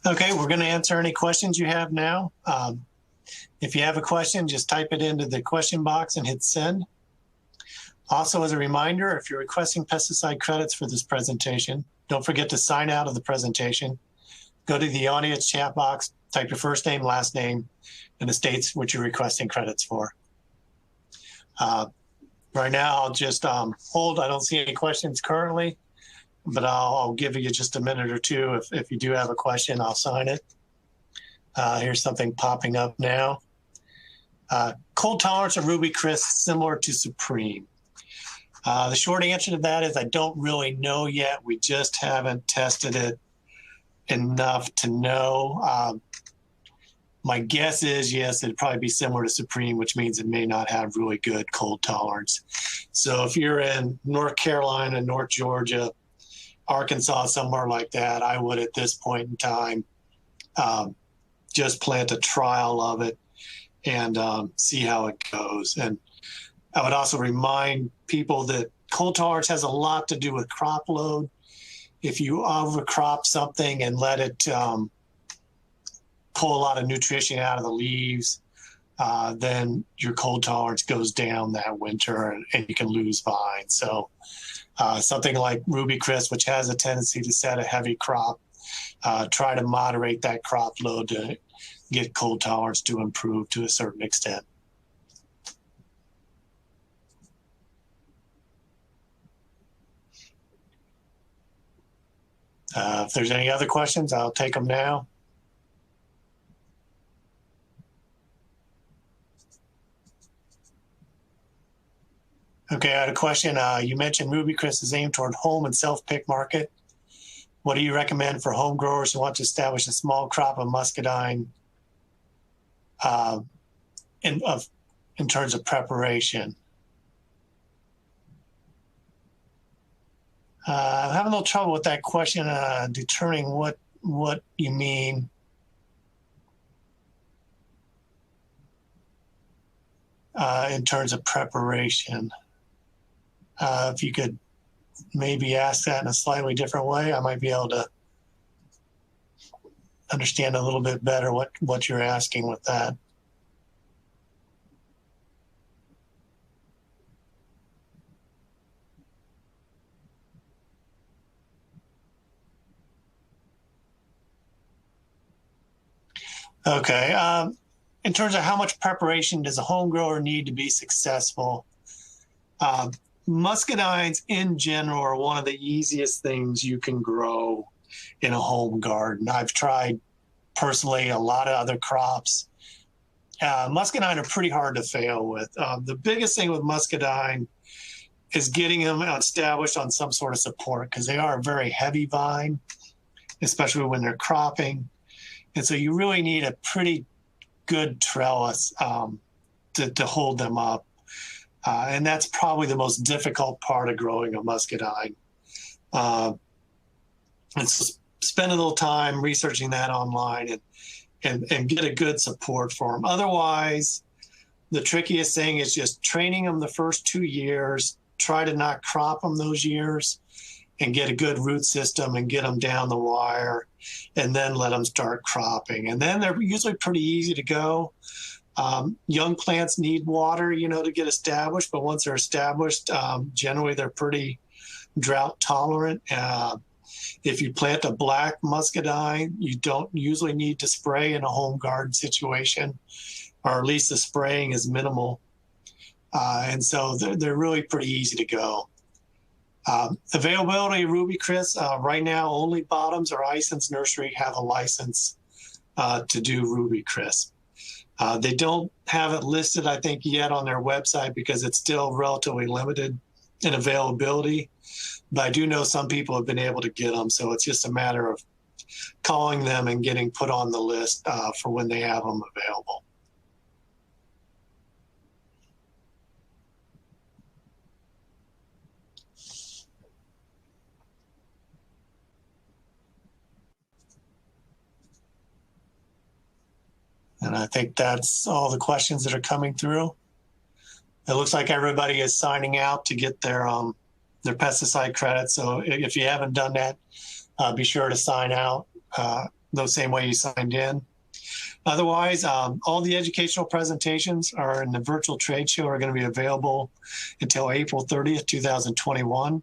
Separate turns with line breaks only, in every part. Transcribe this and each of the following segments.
Okay, we're going to answer any questions you have now. If you have a question, just type it into the question box and hit send. Also, as a reminder, if you're requesting pesticide credits for this presentation, don't forget to sign out of the presentation. Go to the audience chat box, type your first name, last name, and the states which you're requesting credits for. Right now, I'll just hold. I don't see any questions currently, but I'll give you just a minute or two. If you do have a question, I'll sign it. Here's something popping up now. Cold tolerance of Ruby Chris similar to Supreme? The short answer to that is I don't really know yet. We just haven't tested it enough to know. My guess is, yes, it'd probably be similar to Supreme, which means it may not have really good cold tolerance. So if you're in North Carolina, North Georgia, Arkansas, somewhere like that, I would at this point in time just plant a trial of it and see how it goes. And I would also remind people that cold tolerance has a lot to do with crop load. If you overcrop something and let it pull a lot of nutrition out of the leaves, then your cold tolerance goes down that winter and you can lose vines. So something like Ruby Chris, which has a tendency to set a heavy crop, try to moderate that crop load to get cold tolerance to improve to a certain extent. If there's any other questions, I'll take them now. Okay, I had a question. You mentioned Ruby Chris is aimed toward home and self-pick market. What do you recommend for home growers who want to establish a small crop of muscadine in terms of preparation? I'm having a little trouble with that question, determining what you mean. In terms of preparation. If you could maybe ask that in a slightly different way, I might be able to understand a little bit better what you're asking with that. Okay. In terms of how much preparation does a home grower need to be successful? Muscadines in general are one of the easiest things you can grow in a home garden. I've tried personally a lot of other crops. Muscadine are pretty hard to fail with. The biggest thing with muscadine is getting them established on some sort of support, because they are a very heavy vine, especially when they're cropping. And so you really need a pretty good trellis to hold them up. And that's probably the most difficult part of growing a muscadine. And so spend a little time researching that online and get a good support for them. Otherwise, the trickiest thing is just training them the first 2 years, try to not crop them those years, and get a good root system and get them down the wire, and then let them start cropping. And then they're usually pretty easy to go. Young plants need water, to get established, but once they're established, generally they're pretty drought tolerant. If you plant a black muscadine, you don't usually need to spray in a home garden situation, or at least the spraying is minimal. And so they're really pretty easy to go. Availability of Ruby Chris, right now only Bottoms or Ison's Nursery have a license to do Ruby Chris. They don't have it listed, I think, yet on their website because it's still relatively limited in availability. But I do know some people have been able to get them, so it's just a matter of calling them and getting put on the list for when they have them available. And I think that's all the questions that are coming through. It looks like everybody is signing out to get their pesticide credits. So if you haven't done that, be sure to sign out the same way you signed in. Otherwise, all the educational presentations are in the virtual trade show are going to be available until April 30th, 2021.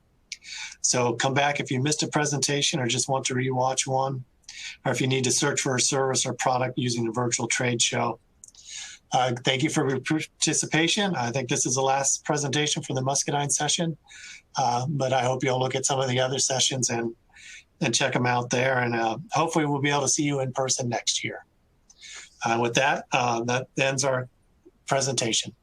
So come back if you missed a presentation or just want to rewatch one, or if you need to search for a service or product using the virtual trade show. Thank you for your participation. I think this is the last presentation for the Muscadine session, but I hope you'll look at some of the other sessions and check them out there. And hopefully we'll be able to see you in person next year. With that, that ends our presentation.